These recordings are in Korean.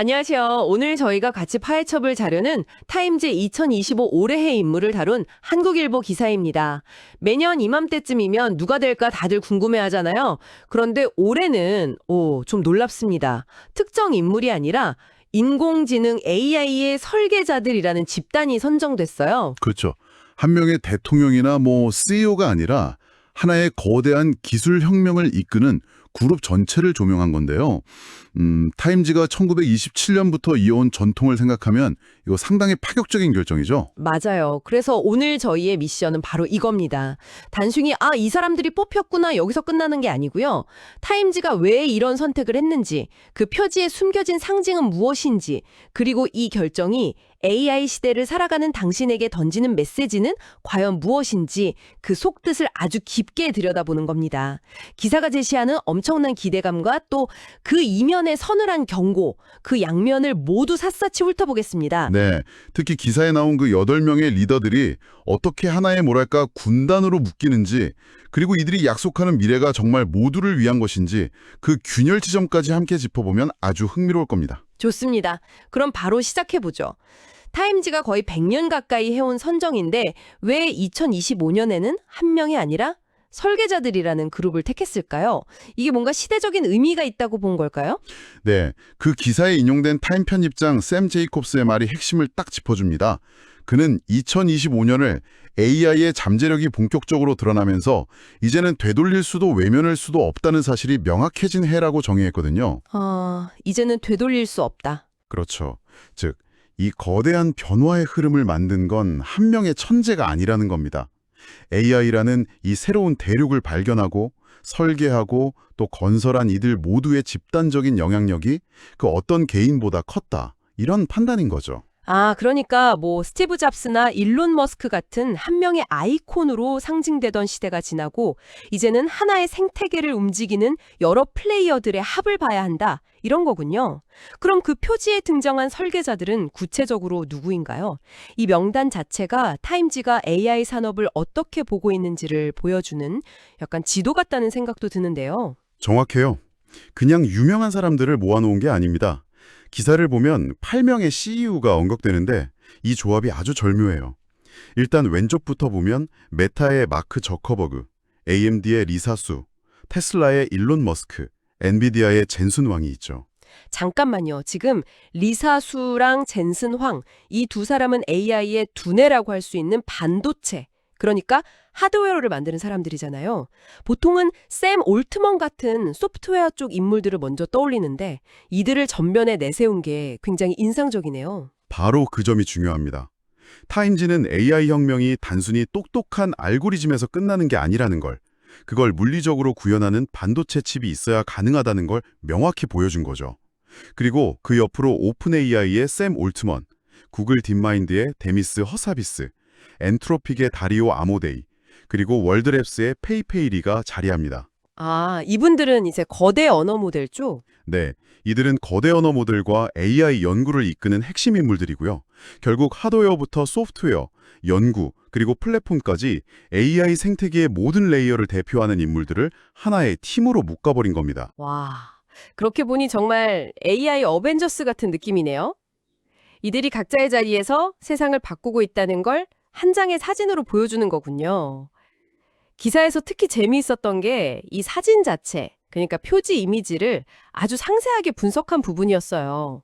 안녕하세요. 오늘 저희가 같이 파헤쳐볼 자료는 타임즈 2025 올해의 인물을 다룬 한국일보 기사입니다. 매년 이맘때쯤이면 누가 될까 다들 궁금해하잖아요. 그런데 올해는 좀 놀랍습니다. 특정 인물이 아니라 인공지능 AI의 설계자들이라는 집단이 선정됐어요. 그렇죠. 한 명의 대통령이나 CEO가 아니라 하나의 거대한 기술 혁명을 이끄는 그룹 전체를 조명한 건데요. 타임즈가 1927년부터 이어온 전통을 생각하면 이거 상당히 파격적인 결정이죠. 맞아요. 그래서 오늘 저희의 미션은 바로 이겁니다. 단순히 이 사람들이 뽑혔구나 여기서 끝나는 게 아니고요. 타임즈가 왜 이런 선택을 했는지, 그 표지에 숨겨진 상징은 무엇인지, 그리고 이 결정이 AI 시대를 살아가는 당신에게 던지는 메시지는 과연 무엇인지 그 속뜻을 아주 깊게 들여다보는 겁니다. 기사가 제시하는 엄청난 기대감과 또 그 이면의 서늘한 경고, 그 양면을 모두 샅샅이 훑어보겠습니다. 네, 특히 기사에 나온 그 8명의 리더들이 어떻게 하나의 군단으로 묶이는지, 그리고 이들이 약속하는 미래가 정말 모두를 위한 것인지 그 균열 지점까지 함께 짚어보면 아주 흥미로울 겁니다. 좋습니다. 그럼 바로 시작해보죠. 타임즈가 거의 100년 가까이 해온 선정인데 왜 2025년에는 한 명이 아니라 설계자들이라는 그룹을 택했을까요? 이게 뭔가 시대적인 의미가 있다고 본 걸까요? 네, 그 기사에 인용된 타임 편집장 샘 제이콥스의 말이 핵심을 딱 짚어줍니다. 그는 2025년을 AI의 잠재력이 본격적으로 드러나면서 이제는 되돌릴 수도 외면할 수도 없다는 사실이 명확해진 해라고 정의했거든요. 이제는 되돌릴 수 없다. 그렇죠. 즉, 이 거대한 변화의 흐름을 만든 건 한 명의 천재가 아니라는 겁니다. AI라는 이 새로운 대륙을 발견하고 설계하고 또 건설한 이들 모두의 집단적인 영향력이 그 어떤 개인보다 컸다. 이런 판단인 거죠. 그러니까 스티브 잡스나 일론 머스크 같은 한 명의 아이콘으로 상징되던 시대가 지나고 이제는 하나의 생태계를 움직이는 여러 플레이어들의 합을 봐야 한다. 이런 거군요. 그럼 그 표지에 등장한 설계자들은 구체적으로 누구인가요? 이 명단 자체가 타임즈가 AI 산업을 어떻게 보고 있는지를 보여주는 약간 지도 같다는 생각도 드는데요. 정확해요. 그냥 유명한 사람들을 모아놓은 게 아닙니다. 기사를 보면 8명의 CEO가 언급되는데 이 조합이 아주 절묘해요. 일단 왼쪽부터 보면 메타의 마크 저커버그, AMD의 리사 수, 테슬라의 일론 머스크, 엔비디아의 젠슨 왕이 있죠. 잠깐만요. 지금 리사 수랑 젠슨 황, 이 두 사람은 AI의 두뇌라고 할 수 있는 반도체, 그러니까 하드웨어를 만드는 사람들이잖아요. 보통은 샘 올트먼 같은 소프트웨어 쪽 인물들을 먼저 떠올리는데 이들을 전면에 내세운 게 굉장히 인상적이네요. 바로 그 점이 중요합니다. 타임즈는 AI 혁명이 단순히 똑똑한 알고리즘에서 끝나는 게 아니라는 걸, 그걸 물리적으로 구현하는 반도체 칩이 있어야 가능하다는 걸 명확히 보여준 거죠. 그리고 그 옆으로 오픈 AI의 샘 올트먼, 구글 딥마인드의 데미스 허사비스, 엔트로픽의 다리오 아모데이, 그리고 월드랩스의 페이페이리가 자리합니다. 이분들은 이제 거대 언어 모델 쪽? 네, 이들은 거대 언어 모델과 AI 연구를 이끄는 핵심 인물들이고요. 결국 하드웨어부터 소프트웨어, 연구, 그리고 플랫폼까지 AI 생태계의 모든 레이어를 대표하는 인물들을 하나의 팀으로 묶어버린 겁니다. 와, 그렇게 보니 정말 AI 어벤져스 같은 느낌이네요. 이들이 각자의 자리에서 세상을 바꾸고 있다는 걸 한 장의 사진으로 보여주는 거군요. 기사에서 특히 재미있었던 게 이 사진 자체, 그러니까 표지 이미지를 아주 상세하게 분석한 부분이었어요.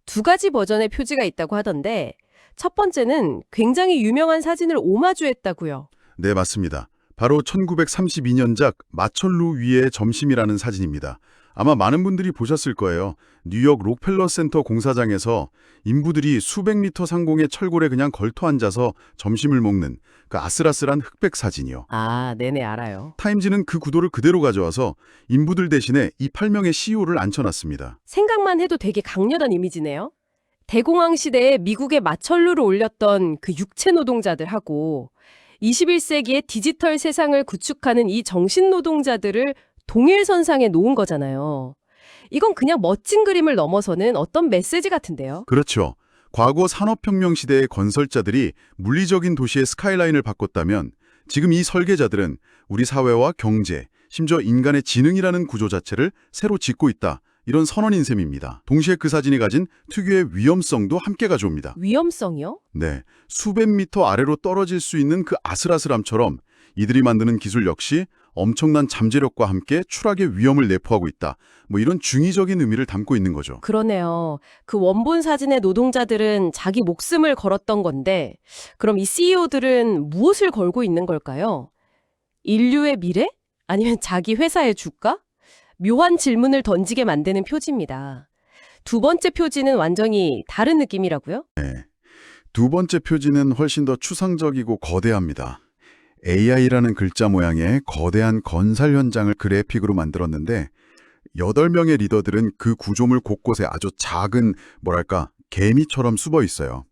2가지 버전의 표지가 있다고 하던데 첫 번째는 굉장히 유명한 사진을 오마주했다고요. 네, 맞습니다. 바로 1932년작 마철루 위의 점심이라는 사진입니다. 아마 많은 분들이 보셨을 거예요. 뉴욕 록펠러 센터 공사장에서 인부들이 수백 미터 상공의 철골에 그냥 걸터 앉아서 점심을 먹는 그 아슬아슬한 흑백 사진이요. 네네, 알아요. 타임즈는 그 구도를 그대로 가져와서 인부들 대신에 이 8명의 CEO를 앉혀놨습니다. 생각만 해도 되게 강렬한 이미지네요. 대공황 시대에 미국의 마철루를 올렸던 그 육체 노동자들하고 21세기의 디지털 세상을 구축하는 이 정신 노동자들을 동일선상에 놓은 거잖아요. 이건 그냥 멋진 그림을 넘어서는 어떤 메시지 같은데요. 그렇죠. 과거 산업혁명 시대의 건설자들이 물리적인 도시의 스카이라인을 바꿨다면 지금 이 설계자들은 우리 사회와 경제, 심지어 인간의 지능이라는 구조 자체를 새로 짓고 있다. 이런 선언인 셈입니다. 동시에 그 사진이 가진 특유의 위험성도 함께 가져옵니다. 위험성이요? 네, 수백 미터 아래로 떨어질 수 있는 그 아슬아슬함처럼 이들이 만드는 기술 역시 엄청난 잠재력과 함께 추락의 위험을 내포하고 있다. 이런 중의적인 의미를 담고 있는 거죠. 그러네요. 그 원본 사진의 노동자들은 자기 목숨을 걸었던 건데, 그럼 이 CEO들은 무엇을 걸고 있는 걸까요? 인류의 미래? 아니면 자기 회사의 주가? 묘한 질문을 던지게 만드는 표지입니다. 두 번째 표지는 완전히 다른 느낌이라고요? 두 번째 표지는 훨씬 더 추상적이고 거대합니다. AI라는 글자 모양의 거대한 건설 현장을 그래픽으로 만들었는데 8명의 리더들은 그 구조물 곳곳에 아주 작은 개미처럼 숨어 있어요.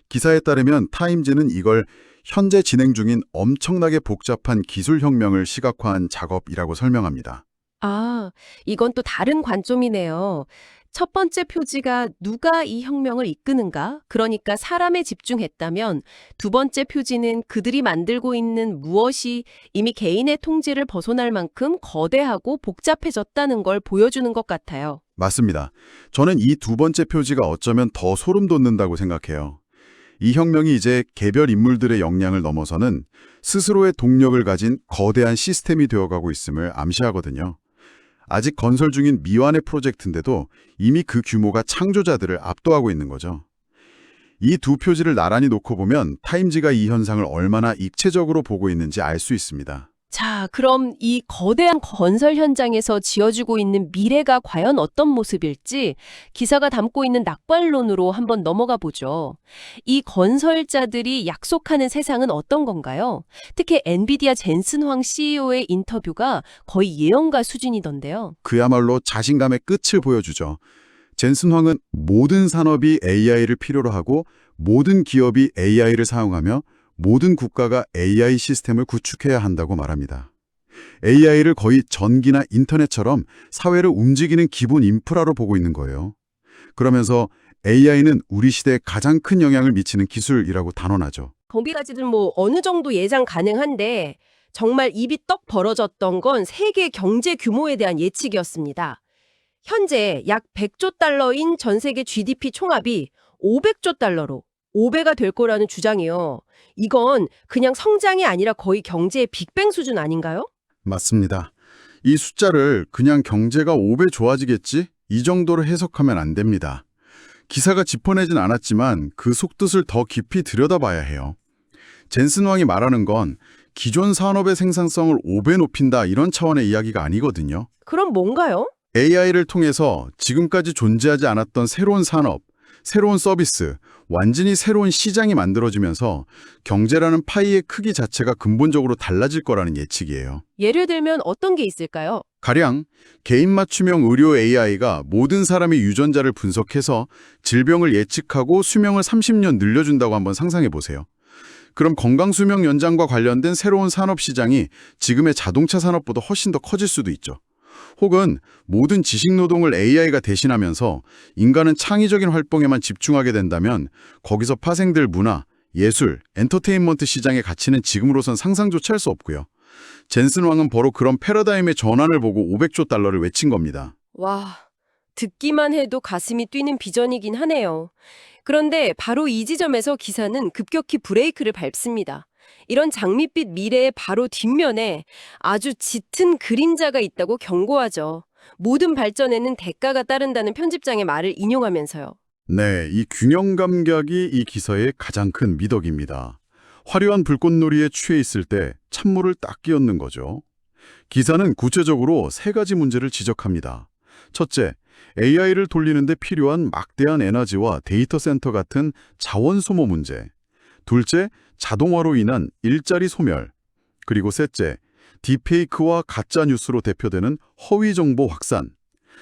기사에 따르면 타임즈는 이걸 현재 진행 중인 엄청나게 복잡한 기술혁명을 시각화한 작업이라고 설명합니다. 아, 이건 또 다른 관점이네요. 첫 번째 표지가 누가 이 혁명을 이끄는가? 그러니까 사람에 집중했다면 두 번째 표지는 그들이 만들고 있는 무엇이 이미 개인의 통제를 벗어날 만큼 거대하고 복잡해졌다는 걸 보여주는 것 같아요. 맞습니다. 저는 이 두 번째 표지가 어쩌면 더 소름 돋는다고 생각해요. 이 혁명이 이제 개별 인물들의 역량을 넘어서는 스스로의 동력을 가진 거대한 시스템이 되어가고 있음을 암시하거든요. 아직 건설 중인 미완의 프로젝트인데도 이미 그 규모가 창조자들을 압도하고 있는 거죠. 이 두 표지를 나란히 놓고 보면 타임즈가 이 현상을 얼마나 입체적으로 보고 있는지 알 수 있습니다. 자, 그럼 이 거대한 건설 현장에서 지어지고 있는 미래가 과연 어떤 모습일지 기사가 담고 있는 낙관론으로 한번 넘어가 보죠. 이 건설자들이 약속하는 세상은 어떤 건가요? 특히 엔비디아 젠슨 황 CEO의 인터뷰가 거의 예언가 수준이던데요. 그야말로 자신감의 끝을 보여주죠. 젠슨 황은 모든 산업이 AI를 필요로 하고 모든 기업이 AI를 사용하며 모든 국가가 AI 시스템을 구축해야 한다고 말합니다. AI를 거의 전기나 인터넷처럼 사회를 움직이는 기본 인프라로 보고 있는 거예요. 그러면서 AI는 우리 시대에 가장 큰 영향을 미치는 기술이라고 단언하죠. 거기까지는 어느 정도 예상 가능한데 정말 입이 떡 벌어졌던 건 세계 경제 규모에 대한 예측이었습니다. 현재 약 100조 달러인 전 세계 GDP 총합이 500조 달러로 5배가 될 거라는 주장이요. 이건 그냥 성장이 아니라 거의 경제의 빅뱅 수준 아닌가요? 맞습니다. 이 숫자를 그냥 경제가 5배 좋아지겠지? 이 정도로 해석하면 안 됩니다. 기사가 짚어내진 않았지만 그 속뜻을 더 깊이 들여다봐야 해요. 젠슨 황이 말하는 건 기존 산업의 생산성을 5배 높인다 이런 차원의 이야기가 아니거든요. 그럼 뭔가요? AI를 통해서 지금까지 존재하지 않았던 새로운 산업, 새로운 서비스, 완전히 새로운 시장이 만들어지면서 경제라는 파이의 크기 자체가 근본적으로 달라질 거라는 예측이에요. 예를 들면 어떤 게 있을까요? 가령 개인 맞춤형 의료 AI가 모든 사람의 유전자를 분석해서 질병을 예측하고 수명을 30년 늘려준다고 한번 상상해 보세요. 그럼 건강수명 연장과 관련된 새로운 산업 시장이 지금의 자동차 산업보다 훨씬 더 커질 수도 있죠. 혹은 모든 지식노동을 AI가 대신하면서 인간은 창의적인 활동에만 집중하게 된다면 거기서 파생될 문화, 예술, 엔터테인먼트 시장의 가치는 지금으로선 상상조차 할 수 없고요. 젠슨 황은 바로 그런 패러다임의 전환을 보고 500조 달러를 외친 겁니다. 와, 듣기만 해도 가슴이 뛰는 비전이긴 하네요. 그런데 바로 이 지점에서 기사는 급격히 브레이크를 밟습니다. 이런 장밋빛 미래의 바로 뒷면에 아주 짙은 그림자가 있다고 경고하죠. 모든 발전에는 대가가 따른다는 편집장의 말을 인용하면서요. 네, 이 균형 감각이 이 기사의 가장 큰 미덕입니다. 화려한 불꽃놀이에 취해 있을 때 찬물을 딱 끼얹는 거죠. 기사는 구체적으로 3가지 문제를 지적합니다. 첫째, AI를 돌리는데 필요한 막대한 에너지와 데이터 센터 같은 자원 소모 문제. 둘째, 자동화로 인한 일자리 소멸. 그리고 셋째, 딥페이크와 가짜 뉴스로 대표되는 허위 정보 확산.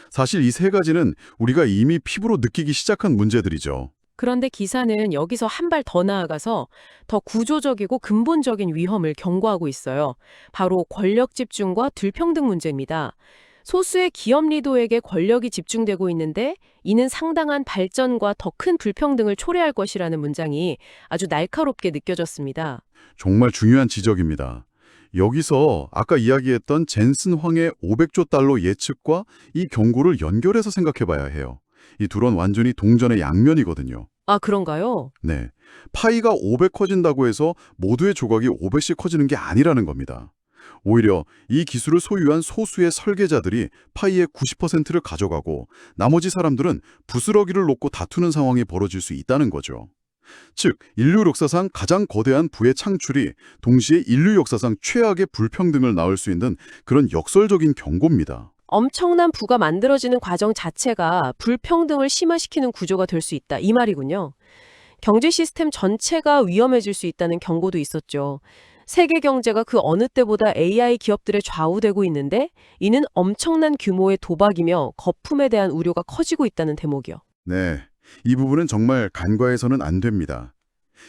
사실 이 3가지는 우리가 이미 피부로 느끼기 시작한 문제들이죠. 그런데 기사는 여기서 한 발 더 나아가서 더 구조적이고 근본적인 위험을 경고하고 있어요. 바로 권력 집중과 불평등 문제입니다. 소수의 기업 리더에게 권력이 집중되고 있는데 이는 상당한 발전과 더 큰 불평등을 초래할 것이라는 문장이 아주 날카롭게 느껴졌습니다. 정말 중요한 지적입니다. 여기서 아까 이야기했던 젠슨 황의 500조 달러 예측과 이 경고를 연결해서 생각해 봐야 해요. 이 둘은 완전히 동전의 양면이거든요. 아, 그런가요? 네. 파이가 500 커진다고 해서 모두의 조각이 500씩 커지는 게 아니라는 겁니다. 오히려 이 기술을 소유한 소수의 설계자들이 파이의 90%를 가져가고 나머지 사람들은 부스러기를 놓고 다투는 상황이 벌어질 수 있다는 거죠. 즉, 인류 역사상 가장 거대한 부의 창출이 동시에 인류 역사상 최악의 불평등을 낳을 수 있는 그런 역설적인 경고입니다. 엄청난 부가 만들어지는 과정 자체가 불평등을 심화시키는 구조가 될 수 있다. 이 말이군요. 경제 시스템 전체가 위험해질 수 있다는 경고도 있었죠. 세계 경제가 그 어느 때보다 AI 기업들에 좌우되고 있는데 이는 엄청난 규모의 도박이며 거품에 대한 우려가 커지고 있다는 대목이요. 네, 이 부분은 정말 간과해서는 안 됩니다.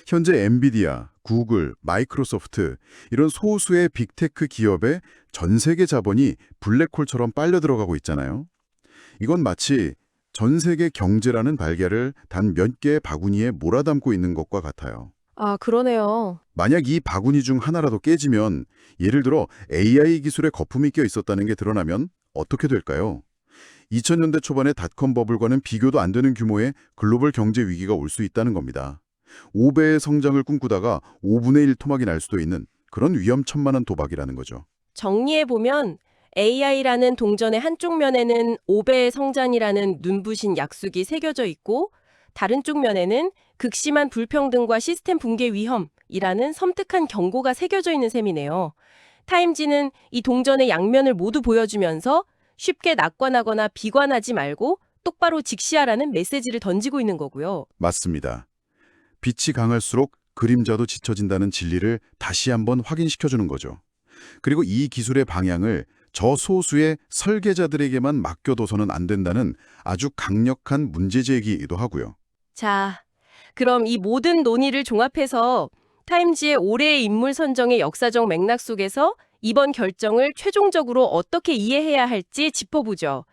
현재 엔비디아, 구글, 마이크로소프트 이런 소수의 빅테크 기업의 전 세계 자본이 블랙홀처럼 빨려 들어가고 있잖아요. 이건 마치 전 세계 경제라는 달걀을 단 몇 개의 바구니에 몰아담고 있는 것과 같아요. 아, 그러네요. 만약 이 바구니 중 하나라도 깨지면, 예를 들어 AI 기술에 거품이 껴 있었다는 게 드러나면 어떻게 될까요? 2000년대 초반의 닷컴 버블과는 비교도 안 되는 규모의 글로벌 경제 위기가 올 수 있다는 겁니다. 5배의 성장을 꿈꾸다가 5분의 1 토막이 날 수도 있는 그런 위험천만한 도박이라는 거죠. 정리해보면 AI라는 동전의 한쪽 면에는 5배의 성장이라는 눈부신 약속이 새겨져 있고 다른 쪽 면에는 극심한 불평등과 시스템 붕괴 위험이라는 섬뜩한 경고가 새겨져 있는 셈이네요. 타임지는 이 동전의 양면을 모두 보여주면서 쉽게 낙관하거나 비관하지 말고 똑바로 직시하라는 메시지를 던지고 있는 거고요. 맞습니다. 빛이 강할수록 그림자도 짙어진다는 진리를 다시 한번 확인시켜주는 거죠. 그리고 이 기술의 방향을 저소수의 설계자들에게만 맡겨둬서는 안 된다는 아주 강력한 문제제기이기도 하고요. 자, 그럼 이 모든 논의를 종합해서 타임지의 올해의 인물 선정의 역사적 맥락 속에서 이번 결정을 최종적으로 어떻게 이해해야 할지 짚어보죠.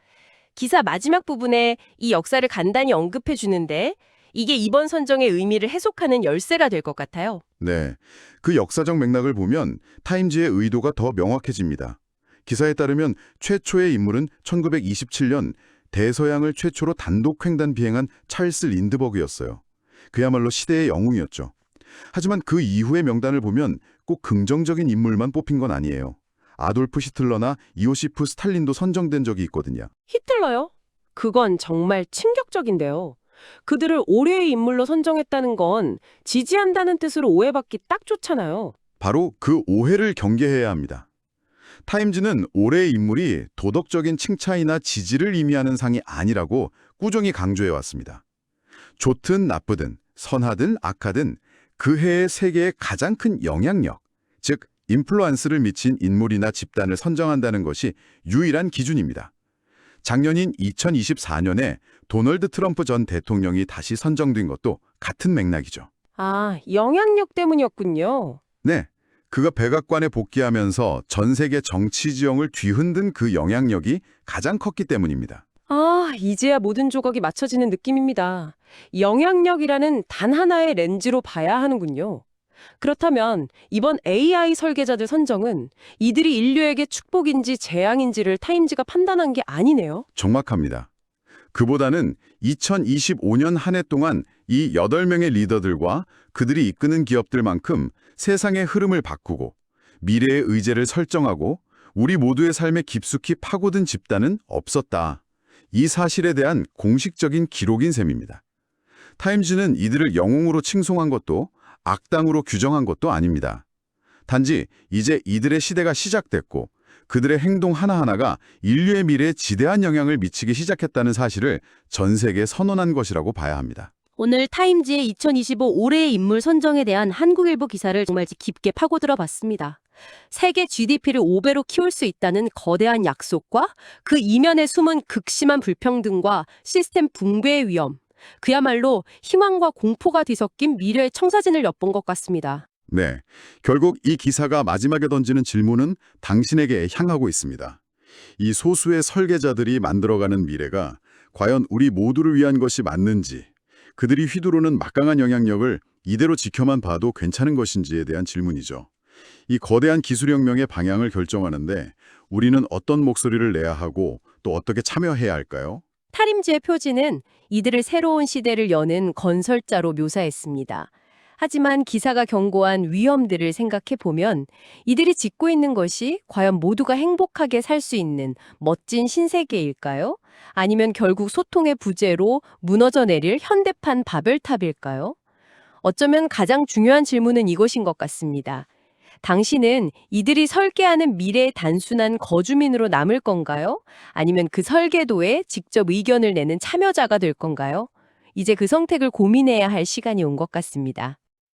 기사 마지막 부분에 이 역사를 간단히 언급해 주는데 이게 이번 선정의 의미를 해석하는 열쇠가 될 것 같아요. 네, 그 역사적 맥락을 보면 타임지의 의도가 더 명확해집니다. 기사에 따르면 최초의 인물은 1927년 대서양을 최초로 단독 횡단 비행한 찰스 린드버그였어요. 그야말로 시대의 영웅이었죠. 하지만 그 이후의 명단을 보면 꼭 긍정적인 인물만 뽑힌 건 아니에요. 아돌프 히틀러나 이오시프 스탈린도 선정된 적이 있거든요. 히틀러요? 그건 정말 충격적인데요. 그들을 올해의 인물로 선정했다는 건 지지한다는 뜻으로 오해받기 딱 좋잖아요. 바로 그 오해를 경계해야 합니다. 타임즈는 올해의 인물이 도덕적인 칭찬이나 지지를 의미하는 상이 아니라고 꾸준히 강조해왔습니다. 좋든 나쁘든 선하든 악하든 그 해의 세계에 가장 큰 영향력, 즉 인플루언스를 미친 인물이나 집단을 선정한다는 것이 유일한 기준입니다. 작년인 2024년에 도널드 트럼프 전 대통령이 다시 선정된 것도 같은 맥락이죠. 아, 영향력 때문이었군요. 네, 그가 백악관에 복귀하면서 전 세계 정치 지형을 뒤흔든 그 영향력이 가장 컸기 때문입니다. 아, 이제야 모든 조각이 맞춰지는 느낌입니다. 영향력이라는 단 하나의 렌즈로 봐야 하는군요. 그렇다면 이번 AI 설계자들 선정은 이들이 인류에게 축복인지 재앙인지를 타임지가 판단한 게 아니네요. 정확합니다. 그보다는 2025년 한 해 동안 이 8명의 리더들과 그들이 이끄는 기업들만큼 세상의 흐름을 바꾸고 미래의 의제를 설정하고 우리 모두의 삶에 깊숙이 파고든 집단은 없었다. 이 사실에 대한 공식적인 기록인 셈입니다. 타임즈는 이들을 영웅으로 칭송한 것도 악당으로 규정한 것도 아닙니다. 단지 이제 이들의 시대가 시작됐고 그들의 행동 하나하나가 인류의 미래에 지대한 영향을 미치기 시작했다는 사실을 전 세계에 선언한 것이라고 봐야 합니다. 오늘 타임지의 2025 올해의 인물 선정에 대한 한국일보 기사를 정말 깊게 파고들어 봤습니다. 세계 GDP를 5배로 키울 수 있다는 거대한 약속과 그 이면에 숨은 극심한 불평등과 시스템 붕괴의 위험, 그야말로 희망과 공포가 뒤섞인 미래의 청사진을 엿본 것 같습니다. 네, 결국 이 기사가 마지막에 던지는 질문은 당신에게 향하고 있습니다. 이 소수의 설계자들이 만들어가는 미래가 과연 우리 모두를 위한 것이 맞는지, 그들이 휘두르는 막강한 영향력을 이대로 지켜만 봐도 괜찮은 것인지에 대한 질문이죠. 이 거대한 기술혁명의 방향을 결정하는데 우리는 어떤 목소리를 내야 하고 또 어떻게 참여해야 할까요? 타림지의 표지는 이들을 새로운 시대를 여는 건설자로 묘사했습니다. 하지만 기사가 경고한 위험들을 생각해 보면 이들이 짓고 있는 것이 과연 모두가 행복하게 살 수 있는 멋진 신세계일까요? 아니면 결국 소통의 부재로 무너져 내릴 현대판 바벨탑일까요? 어쩌면 가장 중요한 질문은 이것인 것 같습니다. 당신은 이들이 설계하는 미래의 단순한 거주민으로 남을 건가요? 아니면 그 설계도에 직접 의견을 내는 참여자가 될 건가요? 이제 그 선택을 고민해야 할 시간이 온 것 같습니다.